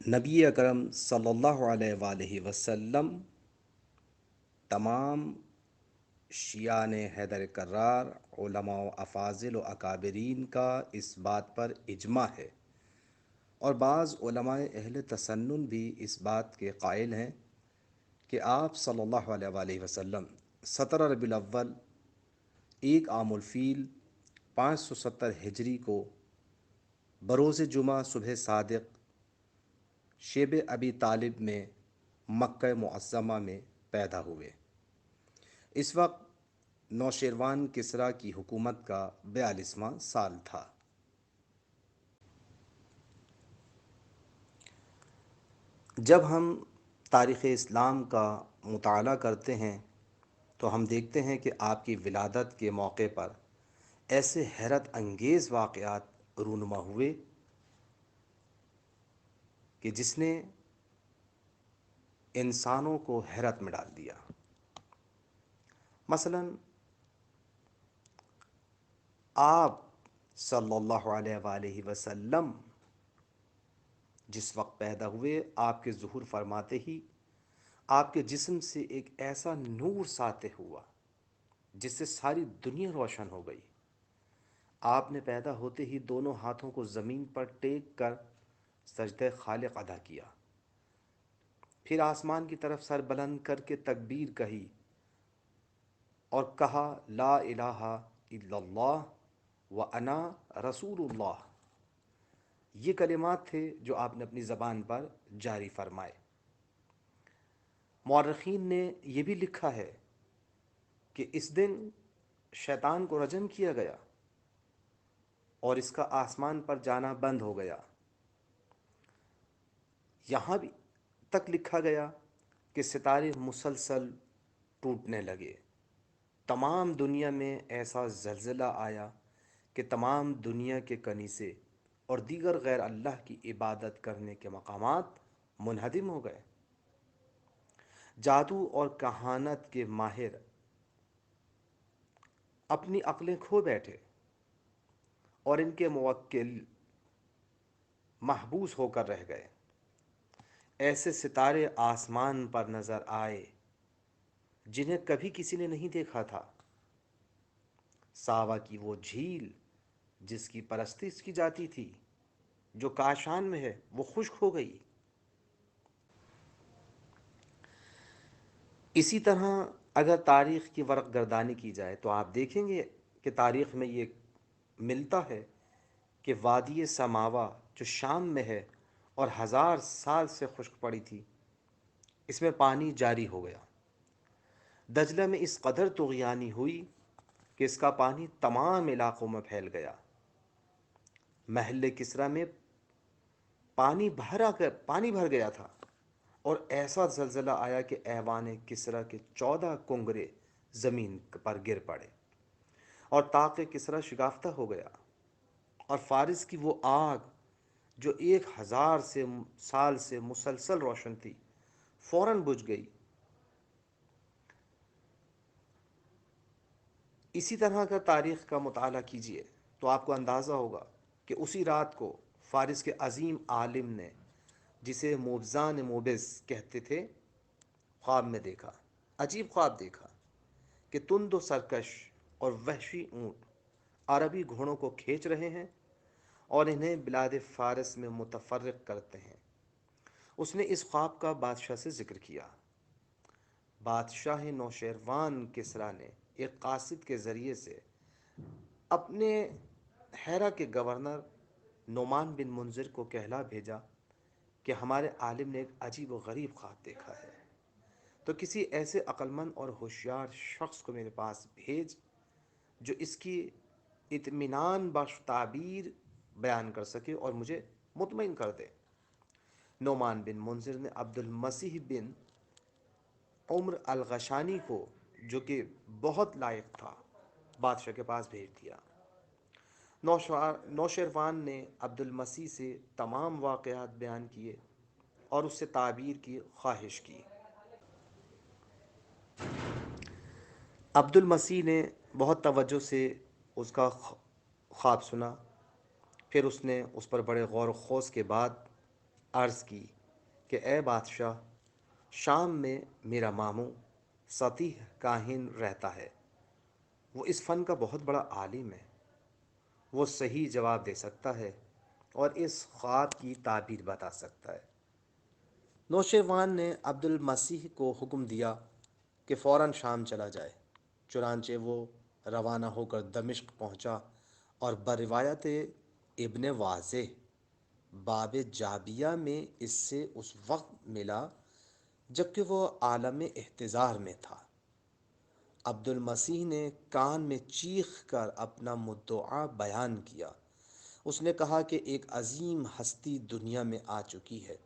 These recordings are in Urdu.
نبی اکرم صلی اللہ علیہ وآلہ وسلم تمام شیعان حیدر کرار، علماء و افاضل و اکابرین کا اس بات پر اجماع ہے، اور بعض علماء اہل تسنن بھی اس بات کے قائل ہیں کہ آپ صلی اللہ علیہ وآلہ وسلم 17 ربیع الاول، ایک عام الفیل 570 ہجری کو بروز جمعہ صبح صادق شیب ابی طالب میں مکہ معظمہ میں پیدا ہوئے۔ اس وقت نوشیروان کسریٰ کی حکومت کا 42واں سال تھا۔ جب ہم تاریخ اسلام کا مطالعہ کرتے ہیں تو ہم دیکھتے ہیں کہ آپ کی ولادت کے موقع پر ایسے حیرت انگیز واقعات رونما ہوئے کہ جس نے انسانوں کو حیرت میں ڈال دیا۔ مثلا آپ صلی اللہ علیہ وآلہ وسلم جس وقت پیدا ہوئے، آپ کے ظہور فرماتے ہی آپ کے جسم سے ایک ایسا نور ساطع ہوا جس سے ساری دنیا روشن ہو گئی۔ آپ نے پیدا ہوتے ہی دونوں ہاتھوں کو زمین پر ٹیک کر سجدہ خالق ادا کیا، پھر آسمان کی طرف سر بلند کر کے تکبیر کہی اور کہا لا الہ الا اللہ وانا رسول اللہ۔ یہ کلمات تھے جو آپ نے اپنی زبان پر جاری فرمائے۔ مورخین نے یہ بھی لکھا ہے کہ اس دن شیطان کو رجم کیا گیا اور اس کا آسمان پر جانا بند ہو گیا۔ یہاں بھی تک لکھا گیا کہ ستارے مسلسل ٹوٹنے لگے۔ تمام دنیا میں ایسا زلزلہ آیا کہ تمام دنیا کے کنیسے اور دیگر غیر اللہ کی عبادت کرنے کے مقامات منہدم ہو گئے۔ جادو اور کہانت کے ماہر اپنی عقلیں کھو بیٹھے اور ان کے موکل محبوس ہو کر رہ گئے۔ ایسے ستارے آسمان پر نظر آئے جنہیں کبھی کسی نے نہیں دیکھا تھا۔ ساوا کی وہ جھیل جس کی پرستش کی جاتی تھی، جو کاشان میں ہے، وہ خشک ہو گئی۔ اسی طرح اگر تاریخ کی ورق گردانی کی جائے تو آپ دیکھیں گے کہ تاریخ میں یہ ملتا ہے کہ وادی سماوا جو شام میں ہے اور 1000 سال سے خشک پڑی تھی، اس میں پانی جاری ہو گیا۔ دجلہ میں اس قدر طغیانی ہوئی کہ اس کا پانی تمام علاقوں میں پھیل گیا۔ محل کسریٰ میں پانی بھر گیا تھا اور ایسا زلزلہ آیا کہ ایوان کسریٰ کے 14 کنگرے زمین پر گر پڑے اور طاق کسریٰ شگافتہ ہو گیا، اور فارس کی وہ آگ جو 1000 سال سے مسلسل روشن تھی فوراً بجھ گئی۔ اسی طرح کا تاریخ کا مطالعہ کیجئے تو آپ کو اندازہ ہوگا کہ اسی رات کو فارس کے عظیم عالم نے، جسے موبزان موبز کہتے تھے، خواب میں دیکھا، عجیب خواب دیکھا کہ تند و سرکش اور وحشی اونٹ عربی گھوڑوں کو کھینچ رہے ہیں اور انہیں بلاد فارس میں متفرق کرتے ہیں۔ اس نے اس خواب کا بادشاہ سے ذکر کیا۔ بادشاہ نوشیروان کسریٰ نے ایک قاصد کے ذریعے سے اپنے ہیرا کے گورنر نعمان بن منذر کو کہلا بھیجا کہ ہمارے عالم نے ایک عجیب و غریب خواب دیکھا ہے، تو کسی ایسے عقلمند اور ہوشیار شخص کو میرے پاس بھیج جو اس کی اطمینان بخش تعبیر بیان کر سکے اور مجھے مطمئن کر دے۔ نعمان بن منذر نے عبد المسیح بن عمر الغشانی کو، جو کہ بہت لائق تھا، بادشاہ کے پاس بھیج دیا۔ نوشیروان نے عبد المسیح سے تمام واقعات بیان کیے اور اس سے تعبیر کی خواہش کی۔ عبد المسیح نے بہت توجہ سے اس کا خواب سنا، پھر اس نے اس پر بڑے غور و خوض کے بعد عرض کی کہ اے بادشاہ، شام میں میرا ماموں سطیح کاہن رہتا ہے، وہ اس فن کا بہت بڑا عالم ہے، وہ صحیح جواب دے سکتا ہے اور اس خواب کی تعبیر بتا سکتا ہے۔ نوشیروان نے عبد المسیح کو حکم دیا کہ فوراً شام چلا جائے، چنانچہ وہ روانہ ہو کر دمشق پہنچا اور بروایت ابن واضح باب جابیہ میں اس سے اس وقت ملا جبکہ وہ عالم احتضار میں تھا۔ عبد المسیح نے کان میں چیخ کر اپنا مدعا بیان کیا۔ اس نے کہا کہ ایک عظیم ہستی دنیا میں آ چکی ہے۔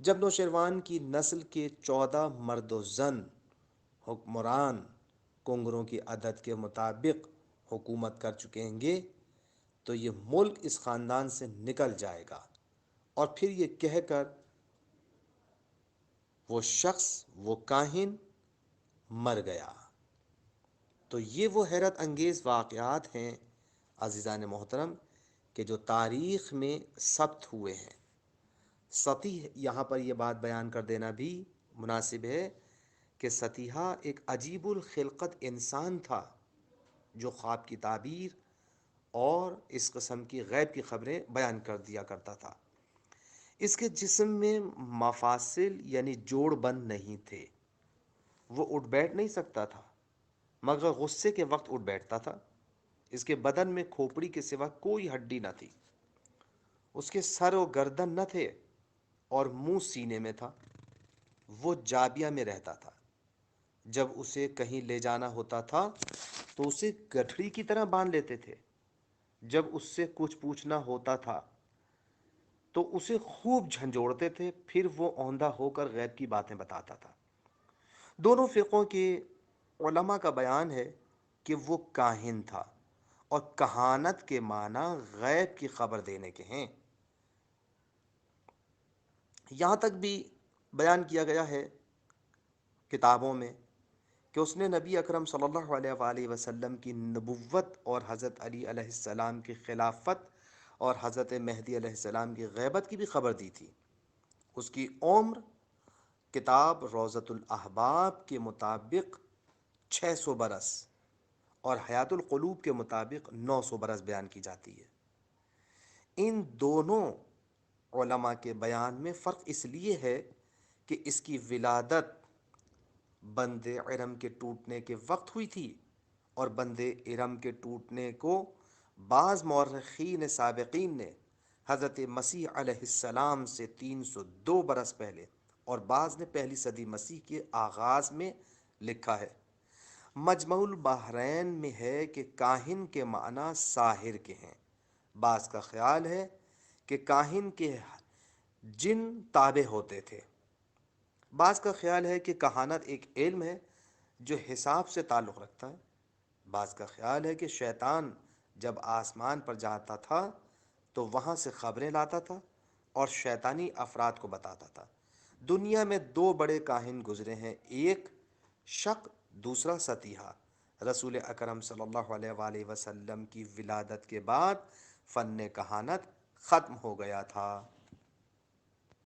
جب نوشیروان کی نسل کے 14 مرد و زن حکمران کنگروں کی عدد کے مطابق حکومت کر چکیں گے تو یہ ملک اس خاندان سے نکل جائے گا، اور پھر یہ کہہ کر وہ شخص، وہ کاہن مر گیا۔ تو یہ وہ حیرت انگیز واقعات ہیں عزیزان محترم کہ جو تاریخ میں ثبت ہوئے ہیں۔ سطیح، یہاں پر یہ بات بیان کر دینا بھی مناسب ہے کہ سطیحہ ایک عجیب الخلقت انسان تھا جو خواب کی تعبیر اور اس قسم کی غیب کی خبریں بیان کر دیا کرتا تھا۔ اس کے جسم میں مفاصل یعنی جوڑ بند نہیں تھے، وہ اٹھ بیٹھ نہیں سکتا تھا، مگر غصے کے وقت اٹھ بیٹھتا تھا۔ اس کے بدن میں کھوپڑی کے سوا کوئی ہڈی نہ تھی، اس کے سر و گردن نہ تھے اور منہ سینے میں تھا۔ وہ جابیہ میں رہتا تھا۔ جب اسے کہیں لے جانا ہوتا تھا تو اسے گٹھڑی کی طرح باندھ لیتے تھے۔ جب اس سے کچھ پوچھنا ہوتا تھا تو اسے خوب جھنجھوڑتے تھے، پھر وہ اوندھا ہو کر غیب کی باتیں بتاتا تھا۔ دونوں فرقوں کے علماء کا بیان ہے کہ وہ کاہن تھا، اور کہانت کے معنی غیب کی خبر دینے کے ہیں۔ یہاں تک بھی بیان کیا گیا ہے کتابوں میں کہ اس نے نبی اکرم صلی اللہ علیہ وآلہ وسلم کی نبوت اور حضرت علی علیہ السلام کی خلافت اور حضرت مہدی علیہ السلام کی غیبت کی بھی خبر دی تھی۔ اس کی عمر کتاب روضۃ الاحباب کے مطابق 600 برس اور حیات القلوب کے مطابق 900 برس بیان کی جاتی ہے۔ ان دونوں علماء کے بیان میں فرق اس لیے ہے کہ اس کی ولادت بند ارم کے ٹوٹنے کے وقت ہوئی تھی، اور بند ارم کے ٹوٹنے کو بعض مورخین سابقین نے حضرت مسیح علیہ السلام سے 302 برس پہلے اور بعض نے پہلی صدی مسیح کے آغاز میں لکھا ہے۔ مجمع البحرین میں ہے کہ کاہن کے معنی ساحر کے ہیں۔ بعض کا خیال ہے کہ کاہن کے جن تابع ہوتے تھے۔ بعض کا خیال ہے کہ کہانت ایک علم ہے جو حساب سے تعلق رکھتا ہے۔ بعض کا خیال ہے کہ شیطان جب آسمان پر جاتا تھا تو وہاں سے خبریں لاتا تھا اور شیطانی افراد کو بتاتا تھا۔ دنیا میں 2 بڑے کاہن گزرے ہیں، ایک شق، دوسرا سطیحہ۔ رسول اکرم صلی اللہ علیہ وآلہ وسلم کی ولادت کے بعد فن کہانت ختم ہو گیا تھا۔